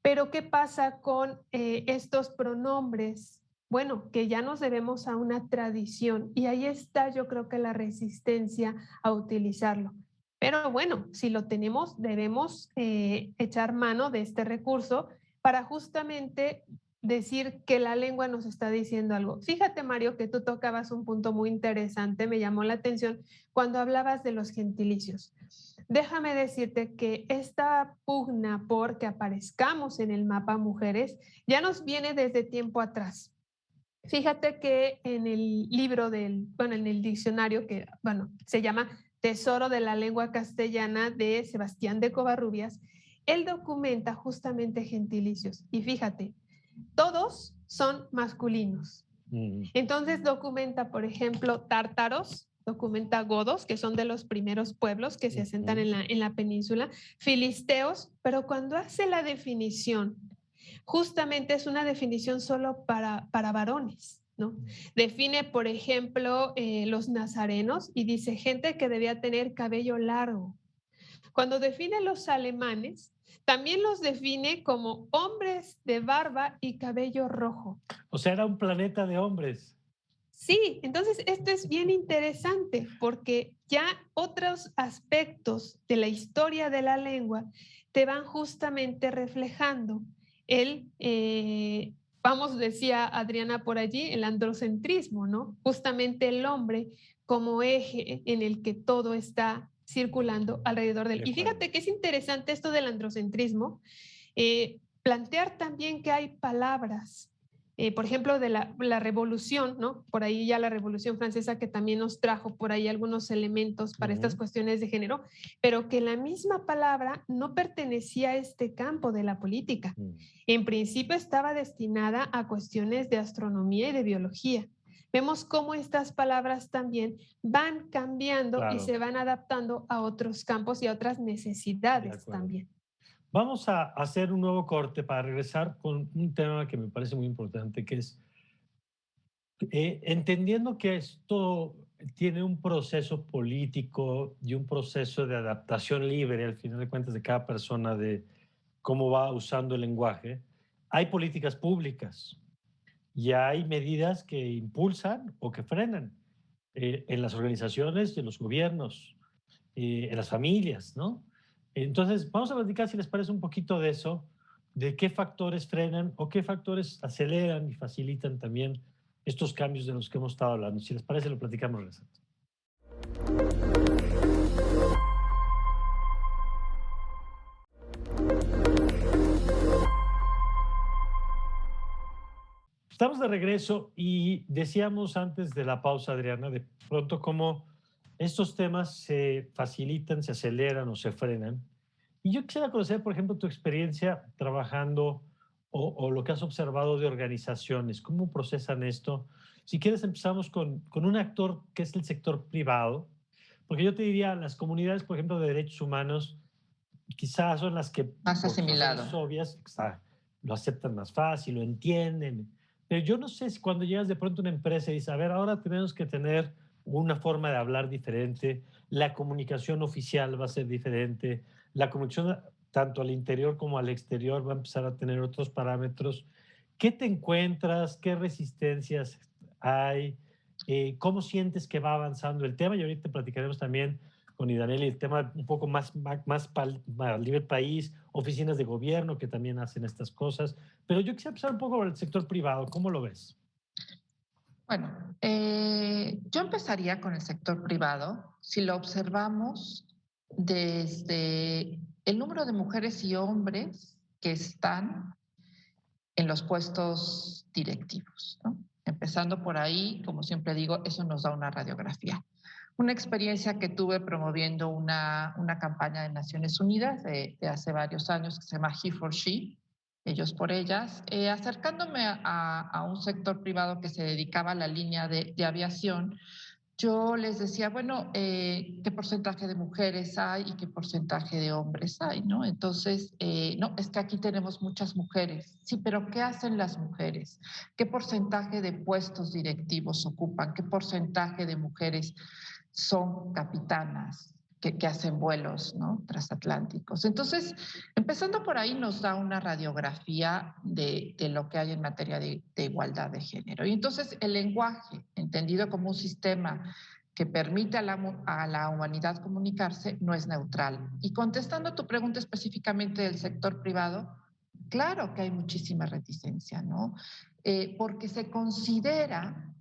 Pero ¿qué pasa con estos pronombres? Bueno, que ya nos debemos a una tradición y ahí está yo creo que la resistencia a utilizarlo. Pero bueno, si lo tenemos, debemos echar mano de este recurso para justamente decir que la lengua nos está diciendo algo. Fíjate, Mario, que tú tocabas un punto muy interesante, me llamó la atención cuando hablabas de los gentilicios. Déjame decirte que esta pugna por que aparezcamos en el mapa mujeres ya nos viene desde tiempo atrás. Fíjate que en el libro en el diccionario que, se llama Tesoro de la Lengua Castellana de Sebastián de Covarrubias, él documenta justamente gentilicios. Y fíjate, todos son masculinos. Entonces documenta, por ejemplo, tártaros, documenta godos, que son de los primeros pueblos que se asentan en la península, filisteos, pero cuando hace la definición, justamente es una definición solo para varones, ¿no? Define, por ejemplo, los nazarenos y dice gente que debía tener cabello largo. Cuando define los alemanes, también los define como hombres de barba y cabello rojo. O sea, era un planeta de hombres. Sí, entonces esto es bien interesante porque ya otros aspectos de la historia de la lengua te van justamente reflejando el, decía Adriana por allí, el androcentrismo, ¿no? Justamente el hombre como eje en el que todo está circulando alrededor de él. Y fíjate que es interesante esto del androcentrismo, plantear también que hay palabras, por ejemplo, de la revolución, ¿no? Por ahí ya la Revolución Francesa que también nos trajo por ahí algunos elementos para estas cuestiones de género, pero que la misma palabra no pertenecía a este campo de la política. En principio estaba destinada a cuestiones de astronomía y de biología. Vemos cómo estas palabras también van cambiando y se van adaptando a otros campos y a otras necesidades también. Vamos a hacer un nuevo corte para regresar con un tema que me parece muy importante, que es entendiendo que esto tiene un proceso político y un proceso de adaptación libre, al final de cuentas, de cada persona, de cómo va usando el lenguaje. Hay políticas públicas y hay medidas que impulsan o que frenan en las organizaciones, en los gobiernos, en las familias, ¿no? Entonces, vamos a platicar, si les parece, un poquito de eso, de qué factores frenan o qué factores aceleran y facilitan también estos cambios de los que hemos estado hablando. Si les parece, lo platicamos regresando. Estamos de regreso y decíamos antes de la pausa, Adriana, de pronto cómo estos temas se facilitan, se aceleran o se frenan. Y yo quisiera conocer, por ejemplo, tu experiencia trabajando o lo que has observado de organizaciones, cómo procesan esto. Si quieres, empezamos con un actor que es el sector privado, porque yo te diría, las comunidades, por ejemplo, de derechos humanos, quizás son las que más asimilado, obvias, lo aceptan más fácil, lo entienden. Pero yo no sé si cuando llegas de pronto a una empresa y dices, a ver, ahora tenemos que tener una forma de hablar diferente, la comunicación oficial va a ser diferente, la comunicación tanto al interior como al exterior va a empezar a tener otros parámetros. ¿Qué te encuentras? ¿Qué resistencias hay? ¿Cómo sientes que va avanzando el tema? Y ahorita platicaremos también con Idanelli, el tema un poco más a nivel país, oficinas de gobierno que también hacen estas cosas. Pero yo quisiera empezar un poco por el sector privado. ¿Cómo lo ves? Bueno, yo empezaría con el sector privado. Si lo observamos desde el número de mujeres y hombres que están en los puestos directivos, ¿no? Empezando por ahí, como siempre digo, eso nos da una radiografía. Una experiencia que tuve promoviendo una campaña de Naciones Unidas de hace varios años que se llama He for She, ellos por ellas, acercándome a un sector privado que se dedicaba a la línea de aviación. Yo les decía, bueno, ¿qué porcentaje de mujeres hay y qué porcentaje de hombres hay, no? Entonces, no, es que aquí tenemos muchas mujeres. Sí, pero ¿qué hacen las mujeres? ¿Qué porcentaje de puestos directivos ocupan? ¿Qué porcentaje de mujeres son capitanas que hacen vuelos, ¿no?, transatlánticos? Entonces, empezando por ahí nos da una radiografía de lo que hay en materia de igualdad de género. Y entonces el lenguaje, entendido como un sistema que permite a la humanidad comunicarse, no es neutral. Y contestando a tu pregunta específicamente del sector privado, claro que hay muchísima reticencia, ¿no? Porque se considera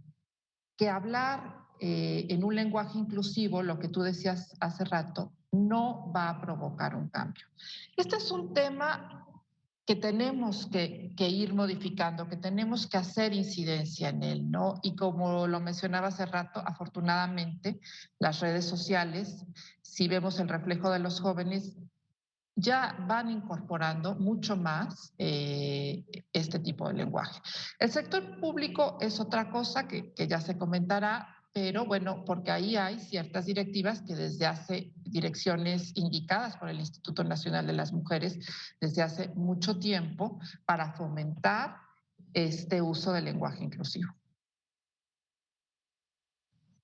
que hablar en un lenguaje inclusivo, lo que tú decías hace rato, no va a provocar un cambio. Este es un tema que tenemos que ir modificando, que tenemos que hacer incidencia en él, ¿no? Y como lo mencionaba hace rato, afortunadamente las redes sociales, si vemos el reflejo de los jóvenes, ya van incorporando mucho más este tipo de lenguaje. El sector público es otra cosa que ya se comentará, pero bueno, porque ahí hay ciertas directivas que desde hace, direcciones indicadas por el Instituto Nacional de las Mujeres desde hace mucho tiempo para fomentar este uso del lenguaje inclusivo.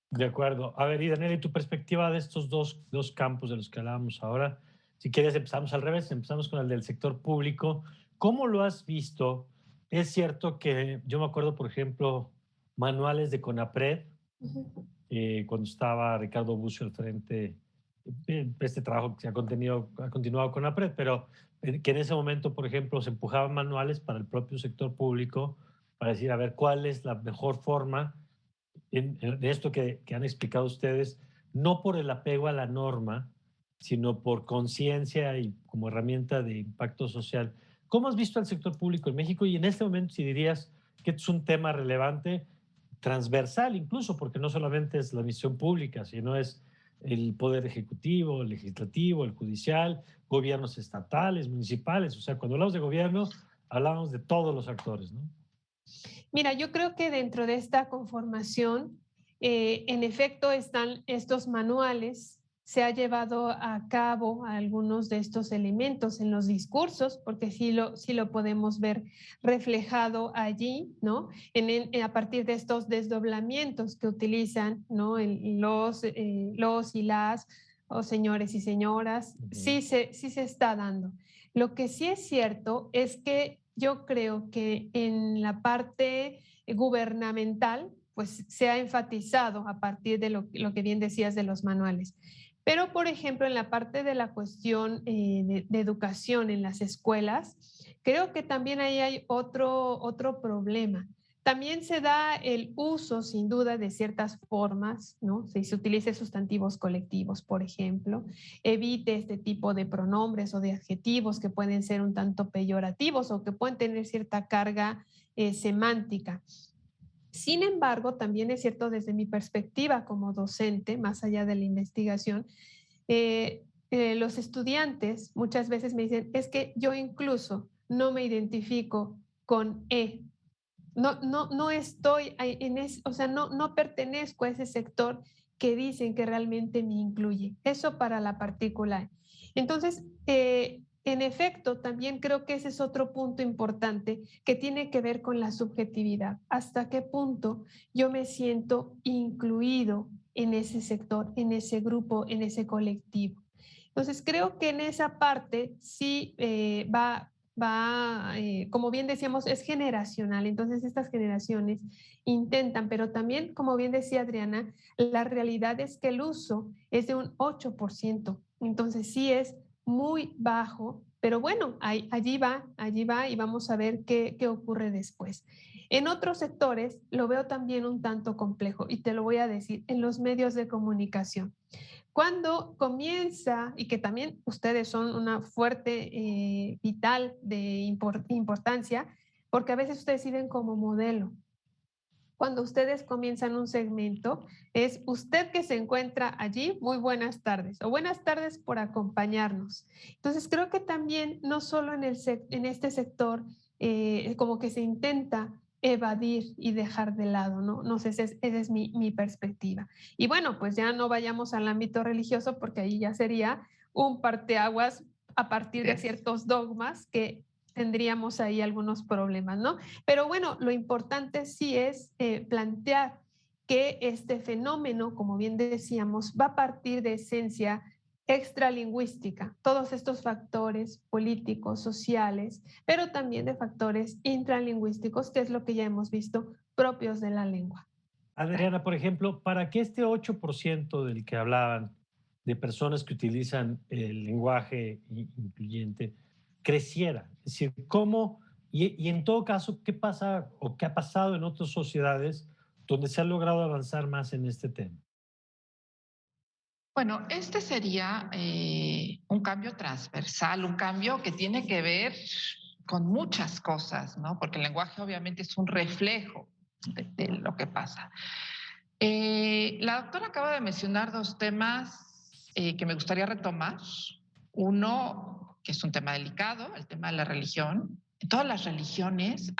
De acuerdo. A ver, y Daniel, tu perspectiva de estos dos campos de los que hablábamos ahora, si quieres empezamos al revés, empezamos con el del sector público. ¿Cómo lo has visto? Es cierto que yo me acuerdo, por ejemplo, manuales de CONAPRED, cuando estaba Ricardo Bucio al frente, este trabajo que ha continuado con CONAPRED, pero que en ese momento, por ejemplo, se empujaban manuales para el propio sector público para decir, a ver, cuál es la mejor forma de esto que han explicado ustedes, no por el apego a la norma, sino por conciencia y como herramienta de impacto social. ¿Cómo has visto al sector público en México? Y en este momento, si dirías que es un tema relevante, transversal incluso, porque no solamente es la misión pública, sino es el poder ejecutivo, el legislativo, el judicial, gobiernos estatales, municipales. O sea, cuando hablamos de gobierno, hablamos de todos los actores, ¿no? Mira, yo creo que dentro de esta conformación, en efecto, están estos manuales, se ha llevado a cabo algunos de estos elementos en los discursos, porque sí lo podemos ver reflejado allí, ¿no? A partir de estos desdoblamientos que utilizan, ¿no? Los y las, o señores y señoras, sí se está dando. Lo que sí es cierto es que yo creo que en la parte gubernamental, pues se ha enfatizado a partir de lo que bien decías de los manuales. Pero, por ejemplo, en la parte de la cuestión de educación en las escuelas, creo que también ahí hay otro problema. También se da el uso, sin duda, de ciertas formas, ¿no? Si se utiliza sustantivos colectivos, por ejemplo, evite este tipo de pronombres o de adjetivos que pueden ser un tanto peyorativos o que pueden tener cierta carga semántica. Sin embargo, también es cierto desde mi perspectiva como docente, más allá de la investigación, los estudiantes muchas veces me dicen, es que yo incluso no me identifico con E. No estoy o sea, no pertenezco a ese sector que dicen que realmente me incluye. Eso para la partícula. Entonces, en efecto, también creo que ese es otro punto importante que tiene que ver con la subjetividad. ¿Hasta qué punto yo me siento incluido en ese sector, en ese grupo, en ese colectivo? Entonces, creo que en esa parte sí como bien decíamos, es generacional. Entonces estas generaciones intentan, pero también, como bien decía Adriana, la realidad es que el uso es de un 8%. Entonces sí es muy bajo, pero bueno, allí va y vamos a ver qué ocurre después. En otros sectores lo veo también un tanto complejo y te lo voy a decir, en los medios de comunicación. Cuando comienza, y que también ustedes son una fuerte, vital de importancia, porque a veces ustedes sirven como modelo. Cuando ustedes comienzan un segmento, es usted que se encuentra allí, muy buenas tardes, o buenas tardes por acompañarnos. Entonces, creo que también, no solo en este sector, como que se intenta evadir y dejar de lado, ¿no? No sé, esa es mi perspectiva. Y bueno, pues ya no vayamos al ámbito religioso, porque ahí ya sería un parteaguas a partir de ciertos dogmas que tendríamos ahí algunos problemas, ¿no? Pero bueno, lo importante sí es plantear que este fenómeno, como bien decíamos, va a partir de esencia extralingüística, todos estos factores políticos, sociales, pero también de factores intralingüísticos, que es lo que ya hemos visto propios de la lengua. Adriana, por ejemplo, para que este 8% del que hablaban de personas que utilizan el lenguaje incluyente creciera, es decir, ¿cómo y en todo caso, qué pasa o qué ha pasado en otras sociedades donde se ha logrado avanzar más en este tema? Bueno, este sería un cambio transversal, un cambio que tiene que ver con muchas cosas, ¿no? Porque el lenguaje obviamente es un reflejo de lo que pasa. La doctora acaba de mencionar dos temas que me gustaría retomar. Uno, que es un tema delicado, el tema de la religión. En todas las religiones,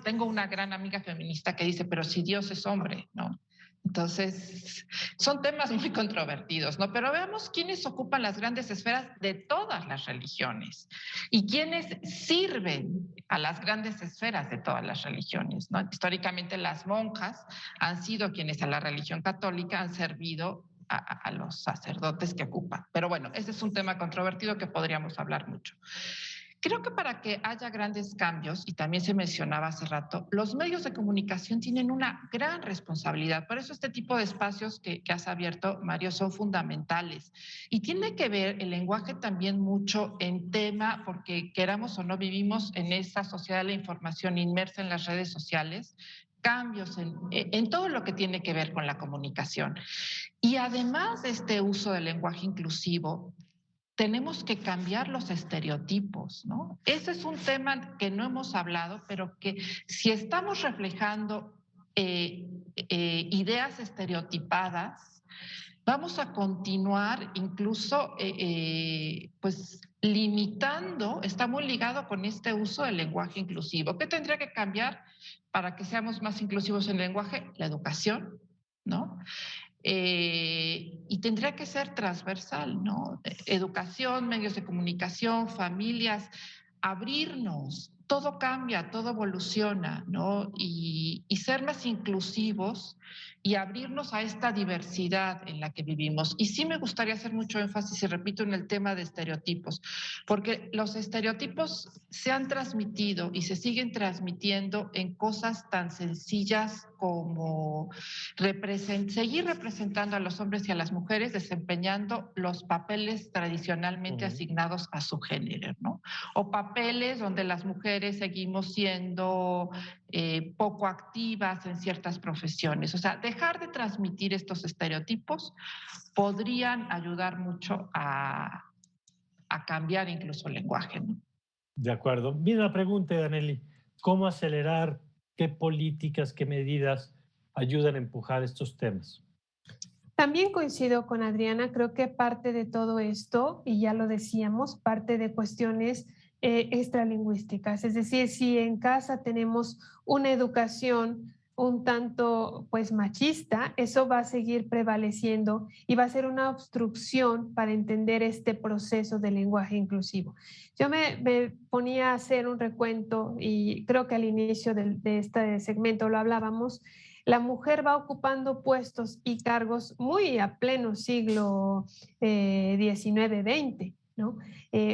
tengo una gran amiga feminista que dice, pero si Dios es hombre, ¿no? Entonces, son temas muy controvertidos, ¿no? Pero veamos quiénes ocupan las grandes esferas de todas las religiones y quiénes sirven a las grandes esferas de todas las religiones, ¿no? Históricamente las monjas han sido quienes a la religión católica han servido a los sacerdotes que ocupan. Pero bueno, ese es un tema controvertido que podríamos hablar mucho. Creo que para que haya grandes cambios, y también se mencionaba hace rato, los medios de comunicación tienen una gran responsabilidad. Por eso este tipo de espacios que has abierto, Mario, son fundamentales. Y tiene que ver el lenguaje también mucho en tema, porque queramos o no, vivimos en esa sociedad de la información inmersa en las redes sociales, cambios en todo lo que tiene que ver con la comunicación. Y además de este uso del lenguaje inclusivo, tenemos que cambiar los estereotipos, ¿no? Ese es un tema que no hemos hablado, pero que si estamos reflejando ideas estereotipadas, vamos a continuar incluso pues limitando, está muy ligado con este uso del lenguaje inclusivo. ¿Qué tendría que cambiar para que seamos más inclusivos en el lenguaje? La educación, ¿no? Y tendría que ser transversal, ¿no? Educación, medios de comunicación, familias, abrirnos, todo cambia, todo evoluciona, ¿no? Y ser más inclusivos y abrirnos a esta diversidad en la que vivimos. Y sí me gustaría hacer mucho énfasis, y repito, en el tema de estereotipos, porque los estereotipos se han transmitido y se siguen transmitiendo en cosas tan sencillas como seguir representando a los hombres y a las mujeres desempeñando los papeles tradicionalmente asignados a su género, ¿no? O papeles donde las mujeres seguimos siendo poco activas en ciertas profesiones. O sea, dejar de transmitir estos estereotipos podrían ayudar mucho a cambiar incluso el lenguaje, ¿no? De acuerdo. Misma pregunta, Danelli. ¿Cómo acelerar? ¿Qué políticas, qué medidas ayudan a empujar estos temas? También coincido con Adriana, creo que parte de todo esto, y ya lo decíamos, parte de cuestiones extralingüísticas. Es decir, si en casa tenemos una educación un tanto pues machista, eso va a seguir prevaleciendo y va a ser una obstrucción para entender este proceso de lenguaje inclusivo. Yo me ponía a hacer un recuento y creo que al inicio de este segmento lo hablábamos. La mujer va ocupando puestos y cargos muy a pleno siglo XIX-XX. ¿no?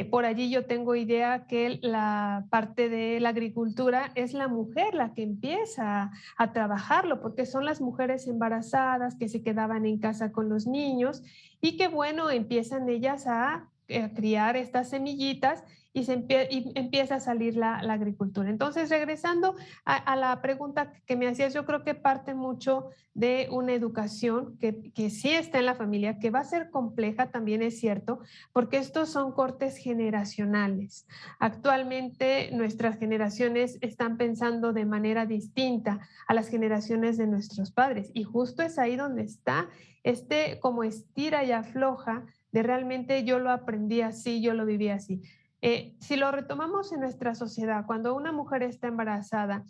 Por allí yo tengo idea que la parte de la agricultura es la mujer la que empieza a trabajarlo, porque son las mujeres embarazadas que se quedaban en casa con los niños y que, bueno, empiezan ellas a criar estas semillitas y empieza a salir la agricultura. Entonces, regresando a la pregunta que me hacías, yo creo que parte mucho de una educación que sí está en la familia, que va a ser compleja, también es cierto, porque estos son cortes generacionales. Actualmente nuestras generaciones están pensando de manera distinta a las generaciones de nuestros padres y justo es ahí donde está como estira y afloja de realmente yo lo aprendí así, yo lo viví así. Si lo retomamos en nuestra sociedad, cuando una mujer está embarazada,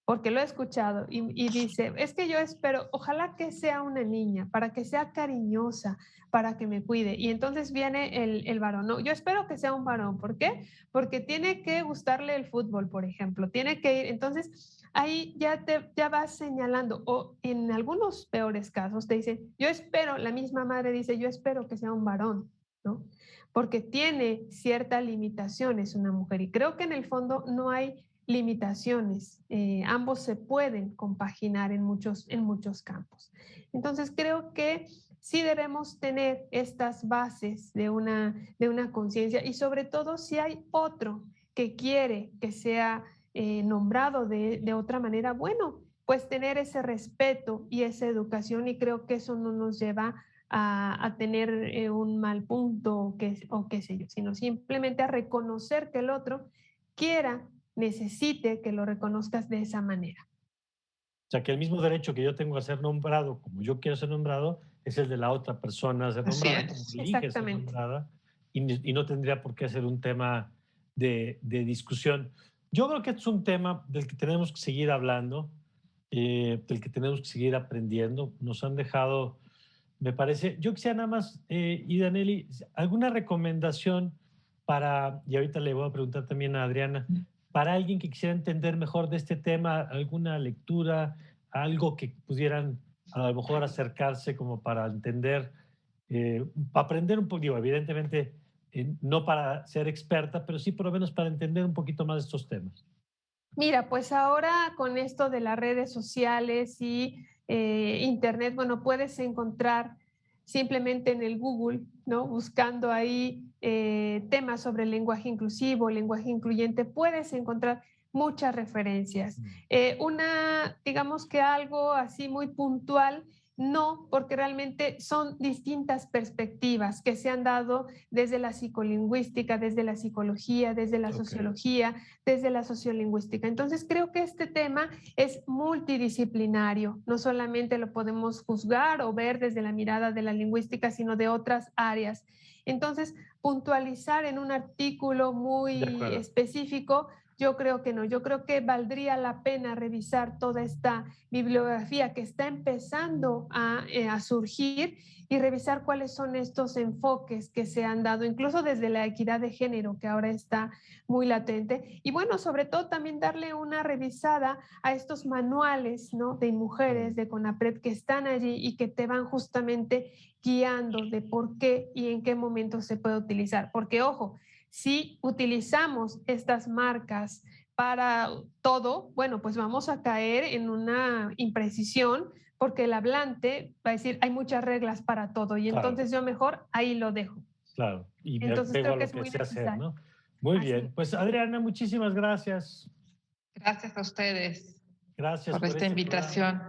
porque lo he escuchado y dice, es que yo espero, ojalá que sea una niña, para que sea cariñosa, para que me cuide. Y entonces viene el varón. No, yo espero que sea un varón. ¿Por qué? Porque tiene que gustarle el fútbol, por ejemplo. Tiene que ir. Entonces, ahí ya vas señalando. O en algunos peores casos te dicen, yo espero, la misma madre dice, yo espero que sea un varón, ¿no? Porque tiene ciertas limitaciones una mujer. Y creo que en el fondo no hay limitaciones. Ambos se pueden compaginar en muchos campos. Entonces, creo que sí debemos tener estas bases de una conciencia y sobre todo si hay otro que quiere que sea nombrado de otra manera, bueno, pues tener ese respeto y esa educación y creo que eso no nos lleva a tener un mal punto o qué sé yo, sino simplemente a reconocer que el otro quiera, necesite que lo reconozcas de esa manera. O sea, que el mismo derecho que yo tengo a ser nombrado como yo quiero ser nombrado es el de la otra persona a ser Así nombrada como es. elige ser Exactamente. nombrada y no tendría por qué ser un tema de discusión. Yo creo que es un tema del que tenemos que seguir hablando, del que tenemos que seguir aprendiendo. Nos han dejado, me parece, yo quisiera nada más, Idaneli, alguna recomendación para, y ahorita le voy a preguntar también a Adriana, para alguien que quisiera entender mejor de este tema, alguna lectura, algo que pudieran a lo mejor acercarse como para entender, para aprender un poco, digo, evidentemente no para ser experta, pero sí por lo menos para entender un poquito más de estos temas. Mira, pues ahora con esto de las redes sociales y Internet, bueno, puedes encontrar simplemente en el Google, ¿no? Buscando ahí temas sobre el lenguaje inclusivo, lenguaje incluyente, puedes encontrar muchas referencias. Digamos que algo así muy puntual, no, porque realmente son distintas perspectivas que se han dado desde la psicolingüística, desde la psicología, desde la Ok, sociología, desde la sociolingüística. Entonces, creo que este tema es multidisciplinario. No solamente lo podemos juzgar o ver desde la mirada de la lingüística, sino de otras áreas. Entonces, puntualizar en un artículo de muy acuerdo. específico, yo creo que no. Yo creo que valdría la pena revisar toda esta bibliografía que está empezando a surgir y revisar cuáles son estos enfoques que se han dado, incluso desde la equidad de género, que ahora está muy latente. Y bueno, sobre todo también darle una revisada a estos manuales, ¿no? De mujeres de CONAPRED que están allí y que te van justamente guiando de por qué y en qué momento se puede utilizar. Porque, ojo, si utilizamos estas marcas para todo, bueno, pues vamos a caer en una imprecisión porque el hablante va a decir, hay muchas reglas para todo y Claro, entonces yo mejor ahí lo dejo. claro. Y me Entonces apego a creo que lo es que muy sé hacer, necesario. ¿no? Muy Así bien. es. Pues Adriana, muchísimas gracias. Gracias a ustedes Gracias por por esta este programa. invitación.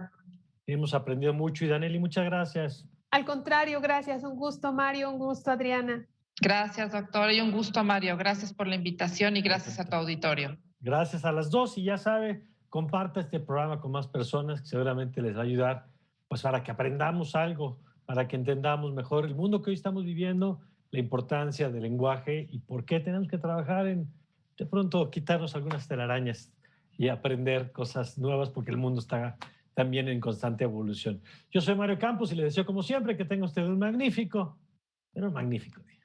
Hemos aprendido mucho y Daneli, muchas gracias. Al contrario, gracias. Un gusto, Mario. Un gusto, Adriana. Gracias, doctor, y un gusto, Mario. Gracias por la invitación y gracias a tu Perfecto. auditorio. Gracias a las dos y ya sabe, comparta este programa con más personas que seguramente les va a ayudar, pues para que aprendamos algo, para que entendamos mejor el mundo que hoy estamos viviendo, la importancia del lenguaje y por qué tenemos que trabajar en de pronto quitarnos algunas telarañas y aprender cosas nuevas porque el mundo está también en constante evolución. Yo soy Mario Campos y le deseo como siempre que tenga usted un magnífico, pero un magnífico día.